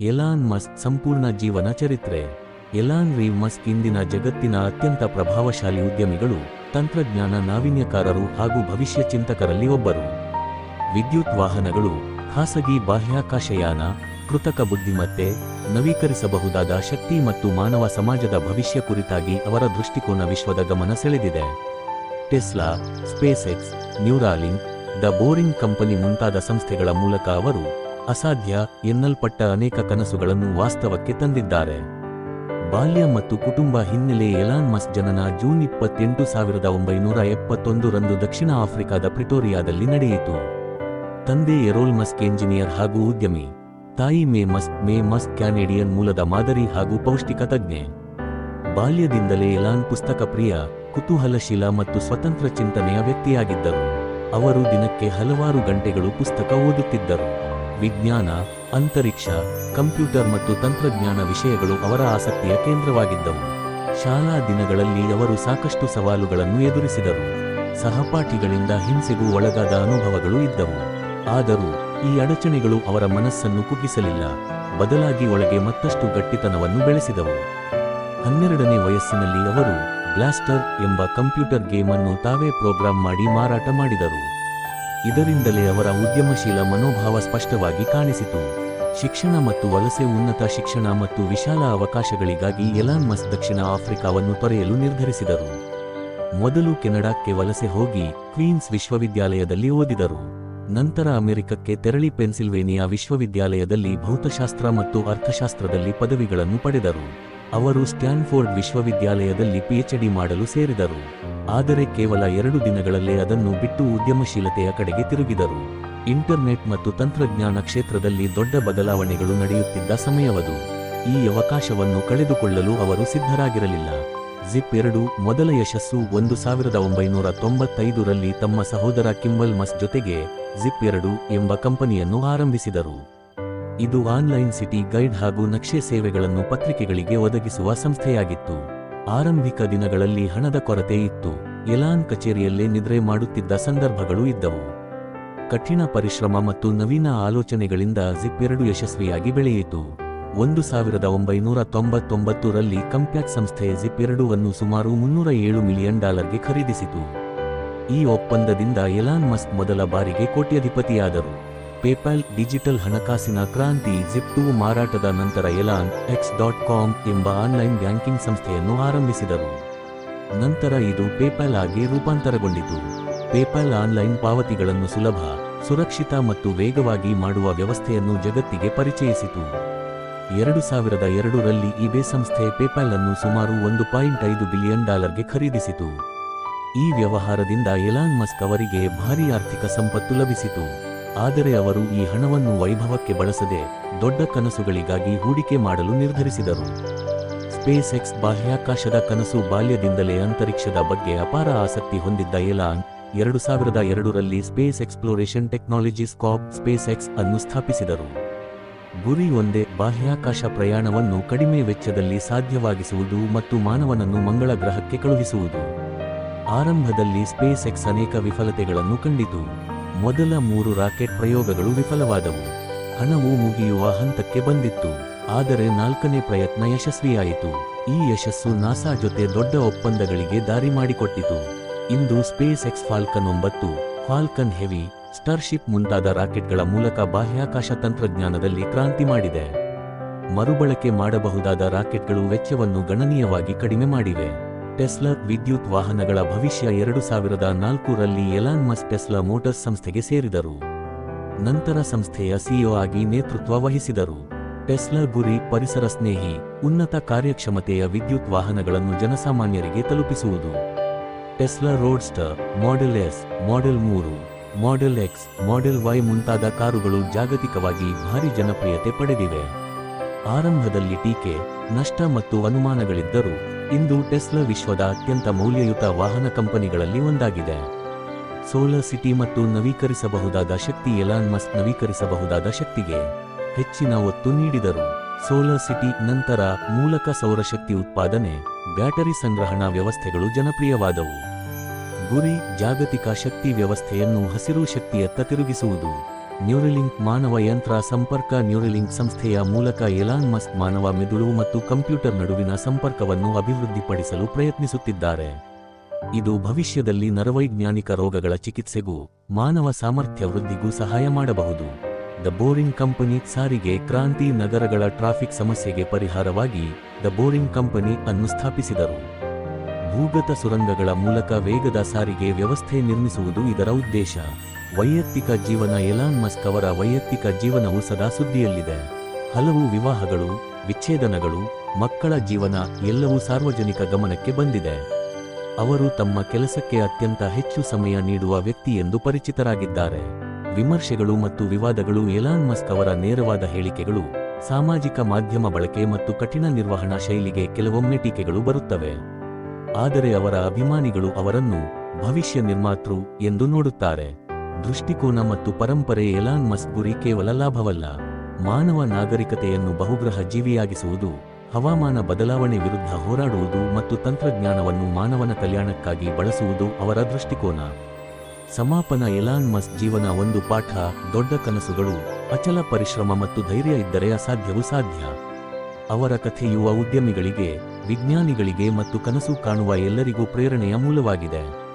Elon Musk ಸಂಪೂರ್ಣ ಜೀವನ ಚರಿತ್ರೆ. ಎಲಾನ್ ರೀವ್ ಮಸ್ಕ್ ಇಂದಿನ ಜಗತ್ತಿನ ಅತ್ಯಂತ ಪ್ರಭಾವಶಾಲಿ ಉದ್ಯಮಿಗಳು, ತಂತ್ರಜ್ಞಾನ ನಾವೀನ್ಯಕಾರರು ಹಾಗೂ ಭವಿಷ್ಯ ಚಿಂತಕರಲ್ಲಿ ಒಬ್ಬರು. ವಿದ್ಯುತ್ ವಾಹನಗಳು, ಖಾಸಗಿ ಬಾಹ್ಯಾಕಾಶಯಾನ, ಕೃತಕ ಬುದ್ಧಿಮತ್ತೆ, ನವೀಕರಿಸಬಹುದಾದ ಶಕ್ತಿ ಮತ್ತು ಮಾನವ ಸಮಾಜದ ಭವಿಷ್ಯ ಕುರಿತಾಗಿ ಅವರ ದೃಷ್ಟಿಕೋನ ವಿಶ್ವದ ಗಮನ ಸೆಳೆದಿದೆ. Tesla, ಸ್ಪೇಸ್ಎಕ್ಸ್, Neuralink, the boring company ಮುಂತಾದ ಸಂಸ್ಥೆಗಳ ಮೂಲಕ ಅವರು ಅಸಾಧ್ಯ ಎನ್ನಲ್ಪಟ್ಟ ಅನೇಕ ಕನಸುಗಳನ್ನು ವಾಸ್ತವಕ್ಕೆ ತಂದಿದ್ದಾರೆ. ಬಾಲ್ಯ ಮತ್ತು ಕುಟುಂಬ ಹಿನ್ನೆಲೆ. ಎಲಾನ್ ಮಸ್ಕ್ ಜನನ ಜೂನ್ 28, 1971 ರಂದು ದಕ್ಷಿಣ ಆಫ್ರಿಕಾದ ಪ್ರಿಟೋರಿಯಾದಲ್ಲಿ ನಡೆಯಿತು. ತಂದೆ ಎರೋಲ್ ಮಸ್ಕ್ ಎಂಜಿನಿಯರ್ ಹಾಗೂ ಉದ್ಯಮಿ. ತಾಯಿ ಮೇ ಮಸ್ಕ್ ಕ್ಯಾನೇಡಿಯನ್ ಮೂಲದ ಮಾದರಿ ಹಾಗೂ ಪೌಷ್ಟಿಕ ತಜ್ಞೆ. ಬಾಲ್ಯದಿಂದಲೇ ಎಲಾನ್ ಪುಸ್ತಕ ಪ್ರಿಯ, ಕುತೂಹಲಶೀಲ ಮತ್ತು ಸ್ವತಂತ್ರ ಚಿಂತನೆಯ ವ್ಯಕ್ತಿಯಾಗಿದ್ದರು. ಅವರು ದಿನಕ್ಕೆ ಹಲವಾರು ಗಂಟೆಗಳು ಪುಸ್ತಕ ಓದುತ್ತಿದ್ದರು. ವಿಜ್ಞಾನ, ಅಂತರಿಕ್ಷ, ಕಂಪ್ಯೂಟರ್ ಮತ್ತು ತಂತ್ರಜ್ಞಾನ ವಿಷಯಗಳು ಅವರ ಆಸಕ್ತಿಯ ಕೇಂದ್ರವಾಗಿದ್ದವು. ಶಾಲಾ ದಿನಗಳಲ್ಲಿ ಅವರು ಸಾಕಷ್ಟು ಸವಾಲುಗಳನ್ನು ಎದುರಿಸಿದರು. ಸಹಪಾಠಿಗಳಿಂದ ಹಿಂಸೆಗೂ ಒಳಗಾದ ಅನುಭವಗಳು ಇದ್ದವು. ಆದರೂ ಈ ಅಡಚಣೆಗಳು ಅವರ ಮನಸ್ಸನ್ನು ಕುಗ್ಗಿಸಲಿಲ್ಲ, ಬದಲಾಗಿ ಒಳಗೆ ಮತ್ತಷ್ಟು ಗಟ್ಟಿತನವನ್ನು ಬೆಳೆಸಿದವು. 12ನೇ ವಯಸ್ಸಿನಲ್ಲಿ ಅವರು ಬ್ಲಾಸ್ಟರ್ ಎಂಬ ಕಂಪ್ಯೂಟರ್ ಗೇಮ್ ಅನ್ನು ತಾವೇ ಪ್ರೋಗ್ರಾಂ ಮಾಡಿ ಮಾರಾಟ ಮಾಡಿದರು. ಇದರಿಂದಲೇ ಅವರ ಉದ್ಯಮಶೀಲ ಮನೋಭಾವ ಸ್ಪಷ್ಟವಾಗಿ ಕಾಣಿಸಿತು. ಶಿಕ್ಷಣ ಮತ್ತು ವಲಸೆ. ಉನ್ನತ ಶಿಕ್ಷಣ ಮತ್ತು ವಿಶಾಲ ಅವಕಾಶಗಳಿಗಾಗಿ ಎಲಾನ್ ಮಸ್ಕ್ ದಕ್ಷಿಣ ಆಫ್ರಿಕಾವನ್ನು ತೊರೆಯಲು ನಿರ್ಧರಿಸಿದರು. ಮೊದಲು ಕೆನಡಾಕ್ಕೆ ವಲಸೆ ಹೋಗಿ ಕ್ವೀನ್ಸ್ ವಿಶ್ವವಿದ್ಯಾಲಯದಲ್ಲಿ ಓದಿದರು. ನಂತರ ಅಮೆರಿಕಕ್ಕೆ ತೆರಳಿ ಪೆನ್ಸಿಲ್ವೇನಿಯಾ ವಿಶ್ವವಿದ್ಯಾಲಯದಲ್ಲಿ ಭೌತಶಾಸ್ತ್ರ ಮತ್ತು ಅರ್ಥಶಾಸ್ತ್ರದಲ್ಲಿ ಪದವಿಗಳನ್ನು ಪಡೆದರು. ಅವರು ಸ್ಟ್ಯಾನ್ಫೋರ್ಡ್ ವಿಶ್ವವಿದ್ಯಾಲಯದಲ್ಲಿ ಪಿಎಚ್ಡಿ ಮಾಡಲು ಸೇರಿದರು. ಆದರೆ ಕೇವಲ 2 ದಿನಗಳಲ್ಲೇ ಅದನ್ನು ಬಿಟ್ಟು ಉದ್ಯಮಶೀಲತೆಯ ಕಡೆಗೆ ತಿರುಗಿದರು. ಇಂಟರ್ನೆಟ್ ಮತ್ತು ತಂತ್ರಜ್ಞಾನ ಕ್ಷೇತ್ರದಲ್ಲಿ ದೊಡ್ಡ ಬದಲಾವಣೆಗಳು ನಡೆಯುತ್ತಿದ್ದ ಸಮಯವದು. ಈ ಅವಕಾಶವನ್ನು ಕಳೆದುಕೊಳ್ಳಲು ಅವರು ಸಿದ್ಧರಾಗಿರಲಿಲ್ಲ. ಜಿಪ್ 2 ಮೊದಲ ಯಶಸ್ಸು. 1995 ರಲ್ಲಿ ತಮ್ಮ ಸಹೋದರ ಕಿಂಬಲ್ ಮಸ್ಕ್ ಜೊತೆಗೆ ಜಿಪ್ 2 ಎಂಬ ಕಂಪನಿಯನ್ನು ಆರಂಭಿಸಿದರು. ಇದು ಆನ್ಲೈನ್ ಸಿಟಿ ಗೈಡ್ ಹಾಗೂ ನಕ್ಷೆ ಸೇವೆಗಳನ್ನು ಪತ್ರಿಕೆಗಳಿಗೆ ಒದಗಿಸುವ ಸಂಸ್ಥೆಯಾಗಿತ್ತು. ಆರಂಭಿಕ ದಿನಗಳಲ್ಲಿ ಹಣದ ಕೊರತೆ ಇತ್ತು. ಎಲಾನ್ ಕಚೇರಿಯಲ್ಲೇ ನಿದ್ರೆ ಮಾಡುತ್ತಿದ್ದ ಸಂದರ್ಭಗಳು ಇದ್ದವು. ಕಠಿಣ ಪರಿಶ್ರಮ ಮತ್ತು ನವೀನ ಆಲೋಚನೆಗಳಿಂದ ಜಿಪ್ 2 ಯಶಸ್ವಿಯಾಗಿ ಬೆಳೆಯಿತು. 1999 ರಲ್ಲಿ ಕಂಪ್ಯಾಕ್ ಸಂಸ್ಥೆ ಜಿಪ್ 2 ಅನ್ನು ಸುಮಾರು $307 ಮಿಲಿಯನ್ ಖರೀದಿಸಿತು. ಈ ಒಪ್ಪಂದದಿಂದ ಎಲಾನ್ ಮಸ್ಕ್ ಮೊದಲ ಬಾರಿಗೆ ಕೋಟ್ಯಧಿಪತಿಯಾದರು. ಪೇಪಾಲ್ ಡಿಜಿಟಲ್ ಹಣಕಾಸಿನ ಕ್ರಾಂತಿ. ಜಿಪ್ 2 ಮಾರಾಟದ ನಂತರ ಎಲಾನ್ X.com ಎಂಬ ಆನ್ಲೈನ್ ಬ್ಯಾಂಕಿಂಗ್ ಸಂಸ್ಥೆಯನ್ನು ಆರಂಭಿಸಿದರು. ನಂತರ ಇದು ಪೇಪಾಲ್ ಆಗಿ ರೂಪಾಂತರಗೊಂಡಿತು. ಪೇಪಾಲ್ ಆನ್ಲೈನ್ ಪಾವತಿಗಳನ್ನು ಸುಲಭ, ಸುರಕ್ಷಿತ ಮತ್ತು ವೇಗವಾಗಿ ಮಾಡುವ ವ್ಯವಸ್ಥೆಯನ್ನು ಜಗತ್ತಿಗೆ ಪರಿಚಯಿಸಿತು. 2002 ರಲ್ಲಿ ಇಬೇ ಸಂಸ್ಥೆ ಪೇಪಾಲ್ ಅನ್ನು ಸುಮಾರು $1.5 ಬಿಲಿಯನ್ ಖರೀದಿಸಿತು. ಈ ವ್ಯವಹಾರದಿಂದ ಎಲಾನ್ ಮಸ್ಕ್ ಅವರಿಗೆ ಭಾರೀ ಆರ್ಥಿಕ ಸಂಪತ್ತು ಲಭಿಸಿತು. ಆದರೆ ಅವರು ಈ ಹಣವನ್ನು ವೈಭವಕ್ಕೆ ಬಳಸದೆ ದೊಡ್ಡ ಕನಸುಗಳಿಗಾಗಿ ಹೂಡಿಕೆ ಮಾಡಲು ನಿರ್ಧರಿಸಿದರು. ಸ್ಪೇಸ್ ಎಕ್ಸ್ ಬಾಹ್ಯಾಕಾಶದ ಕನಸು. ಬಾಲ್ಯದಿಂದಲೇ ಅಂತರಿಕ್ಷದ ಬಗ್ಗೆ ಅಪಾರ ಆಸಕ್ತಿ ಹೊಂದಿದ್ದ ಎಲಾನ್ 2002 ರಲ್ಲಿ Space Exploration Technologies Corp SpaceX ಅನ್ನು ಸ್ಥಾಪಿಸಿದರು. ಗುರಿ ಒಂದೇ: ಬಾಹ್ಯಾಕಾಶ ಪ್ರಯಾಣವನ್ನು ಕಡಿಮೆ ವೆಚ್ಚದಲ್ಲಿ ಸಾಧ್ಯವಾಗಿಸುವುದು ಮತ್ತು ಮಾನವನನ್ನು ಮಂಗಳ ಗ್ರಹಕ್ಕೆ ಕಳುಹಿಸುವುದು. ಆರಂಭದಲ್ಲಿ ಸ್ಪೇಸ್ ಎಕ್ಸ್ ಅನೇಕ ವಿಫಲತೆಗಳನ್ನು ಕಂಡಿತು. ಮೊದಲ 3 ರಾಕೆಟ್ ಪ್ರಯೋಗಗಳು ವಿಫಲವಾದವು. ಹಣವು ಮುಗಿಯುವ ಹಂತಕ್ಕೆ ಬಂದಿತ್ತು. ಆದರೆ 4ನೇ ಪ್ರಯತ್ನ ಯಶಸ್ವಿಯಾಯಿತು. ಈ ಯಶಸ್ಸು ನಾಸಾ ಜೊತೆ ದೊಡ್ಡ ಒಪ್ಪಂದಗಳಿಗೆ ದಾರಿ ಮಾಡಿಕೊಟ್ಟಿತು. ಇಂದು SpaceX Falcon 9, Falcon Heavy, Starship ಮುಂತಾದ ರಾಕೆಟ್ಗಳ ಮೂಲಕ ಬಾಹ್ಯಾಕಾಶ ತಂತ್ರಜ್ಞಾನದಲ್ಲಿ ಕ್ರಾಂತಿ ಮಾಡಿದೆ. ಮರುಬಳಕೆ ಮಾಡಬಹುದಾದ ರಾಕೆಟ್ಗಳು ವೆಚ್ಚವನ್ನು ಗಣನೀಯವಾಗಿ ಕಡಿಮೆ ಮಾಡಿವೆ. ಟೆಸ್ಲಾ ವಿದ್ಯುತ್ ವಾಹನಗಳ ಭವಿಷ್ಯ. 2004 ರಲ್ಲಿ ಎಲಾನ್ ಮಸ್ಕ್ ಟೆಸ್ಲಾ ಮೋಟರ್ಸ್ ಸಂಸ್ಥೆಗೆ ಸೇರಿದರು. ನಂತರ ಸಂಸ್ಥೆಯ ಸಿಇಒ ಆಗಿ ನೇತೃತ್ವ ವಹಿಸಿದರು. ಟೆಸ್ಲಾ ಗುರಿ: ಪರಿಸರ ಸ್ನೇಹಿ, ಉನ್ನತ ಕಾರ್ಯಕ್ಷಮತೆಯ ವಿದ್ಯುತ್ ವಾಹನಗಳನ್ನು ಜನಸಾಮಾನ್ಯರಿಗೆ ತಲುಪಿಸುವುದು. Tesla Roadster, Model S, Model 3, Model X, Model Y ಮುಂತಾದ ಕಾರುಗಳು ಜಾಗತಿಕವಾಗಿ ಭಾರಿ ಜನಪ್ರಿಯತೆ ಪಡೆದಿವೆ. ಆರಂಭದಲ್ಲಿ ಟೀಕೆ, ನಷ್ಟ ಮತ್ತು ಅನುಮಾನಗಳಿದ್ದರೂ ಇಂದು ಟೆಸ್ಲಾ ವಿಶ್ವದ ಅತ್ಯಂತ ಮೌಲ್ಯಯುತ ವಾಹನ ಕಂಪನಿಗಳಲ್ಲಿ ಒಂದಾಗಿದೆ. ಸೋಲಾರ್ ಸಿಟಿ ಮತ್ತು ನವೀಕರಿಸಬಹುದಾದ ಶಕ್ತಿ. ಎಲಾನ್ ಮಸ್ಕ್ ನವೀಕರಿಸಬಹುದಾದ ಶಕ್ತಿಗೆ ಹೆಚ್ಚಿನ ಒತ್ತು ನೀಡಿದರು. ಸೋಲಾರ್ ಸಿಟಿ ನಂತರ ಮೂಲಕ ಸೌರಶಕ್ತಿ ಉತ್ಪಾದನೆ, ಬ್ಯಾಟರಿ ಸಂಗ್ರಹಣಾ ವ್ಯವಸ್ಥೆಗಳು ಜನಪ್ರಿಯವಾದವು. ಗುರಿ: ಜಾಗತಿಕ ಶಕ್ತಿ ವ್ಯವಸ್ಥೆಯನ್ನು ಹಸಿರು ಶಕ್ತಿಯತ್ತ ತಿರುಗಿಸುವುದು. ನ್ಯೂರಲಿಂಕ್ ಮಾನವ ಯಂತ್ರ ಸಂಪರ್ಕ ನ್ಯೂರಲಿಂಕ್ ಸಂಸ್ಥೆಯ ಮೂಲಕ ಎಲಾನ್ ಮಸ್ಕ್ ಮಾನವ ಮೆದುಳು ಮತ್ತು ಕಂಪ್ಯೂಟರ್ ನಡುವಿನ ಸಂಪರ್ಕವನ್ನು ಅಭಿವೃದ್ಧಿಪಡಿಸಲು ಪ್ರಯತ್ನಿಸುತ್ತಿದ್ದಾರೆ. ಇದು ಭವಿಷ್ಯದಲ್ಲಿ ನರವೈಜ್ಞಾನಿಕ ರೋಗಗಳ ಚಿಕಿತ್ಸೆಗೂ ಮಾನವ ಸಾಮರ್ಥ್ಯ ವೃದ್ಧಿಗೂ ಸಹಾಯ ಮಾಡಬಹುದು. ದ ಬೋರಿಂಗ್ ಕಂಪನಿ ಸಾರಿಗೆ ಕ್ರಾಂತಿ ನಗರಗಳ ಟ್ರಾಫಿಕ್ ಸಮಸ್ಯೆಗೆ ಪರಿಹಾರವಾಗಿ ದ ಬೋರಿಂಗ್ ಕಂಪನಿ ಅನ್ನು ಸ್ಥಾಪಿಸಿದರು. ಭೂಗತ ಸುರಂಗಗಳ ಮೂಲಕ ವೇಗದ ಸಾರಿಗೆ ವ್ಯವಸ್ಥೆ ನಿರ್ಮಿಸುವುದು ಇದರ ಉದ್ದೇಶ. ವೈಯಕ್ತಿಕ ಜೀವನ ಎಲಾನ್ ಮಸ್ಕ್ ಅವರ ವೈಯಕ್ತಿಕ ಜೀವನವು ಸದಾ ಸುದ್ದಿಯಲ್ಲಿದೆ. ಹಲವು ವಿವಾಹಗಳು, ವಿಚ್ಛೇದನಗಳು, ಮಕ್ಕಳ ಜೀವನ ಎಲ್ಲವೂ ಸಾರ್ವಜನಿಕ ಗಮನಕ್ಕೆ ಬಂದಿದೆ. ಅವರು ತಮ್ಮ ಕೆಲಸಕ್ಕೆ ಅತ್ಯಂತ ಹೆಚ್ಚು ಸಮಯ ನೀಡುವ ವ್ಯಕ್ತಿ ಎಂದು ಪರಿಚಿತರಾಗಿದ್ದಾರೆ. ವಿಮರ್ಶೆಗಳು ಮತ್ತು ವಿವಾದಗಳು ಎಲಾನ್ ಮಸ್ಕ್ ಅವರ ನೇರವಾದ ಹೇಳಿಕೆಗಳು, ಸಾಮಾಜಿಕ ಮಾಧ್ಯಮ ಬಳಕೆ ಮತ್ತು ಕಠಿಣ ನಿರ್ವಹಣಾ ಶೈಲಿಗೆ ಕೆಲವೊಮ್ಮೆ ಟೀಕೆಗಳು ಬರುತ್ತವೆ. ಆದರೆ ಅವರ ಅಭಿಮಾನಿಗಳು ಅವರನ್ನು ಭವಿಷ್ಯ ನಿರ್ಮಾತೃ ಎಂದು ನೋಡುತ್ತಾರೆ. ದೃಷ್ಟಿಕೋನ ಮತ್ತು ಪರಂಪರೆ ಎಲಾನ್ ಮಸ್ಕ್ ಗುರಿ ಕೇವಲ ಲಾಭವಲ್ಲ. ಮಾನವ ನಾಗರಿಕತೆಯನ್ನು ಬಹುಗ್ರಹ ಜೀವಿಯಾಗಿಸುವುದು, ಹವಾಮಾನ ಬದಲಾವಣೆ ವಿರುದ್ಧ ಹೋರಾಡುವುದು ಮತ್ತು ತಂತ್ರಜ್ಞಾನವನ್ನು ಮಾನವನ ಕಲ್ಯಾಣಕ್ಕಾಗಿ ಬಳಸುವುದು ಅವರ ದೃಷ್ಟಿಕೋನ. ಸಮಾಪನ ಎಲಾನ್ ಮಸ್ಕ್ ಜೀವನ ಒಂದು ಪಾಠ. ದೊಡ್ಡ ಕನಸುಗಳು, ಅಚಲ ಪರಿಶ್ರಮ ಮತ್ತು ಧೈರ್ಯ ಇದ್ದರೆ ಅಸಾಧ್ಯವೂ ಸಾಧ್ಯ. ಅವರ ಕಥೆ ಯುವ ಉದ್ಯಮಿಗಳಿಗೆ, ವಿಜ್ಞಾನಿಗಳಿಗೆ ಮತ್ತು ಕನಸು ಕಾಣುವ ಎಲ್ಲರಿಗೂ ಪ್ರೇರಣೆಯ ಮೂಲವಾಗಿದೆ.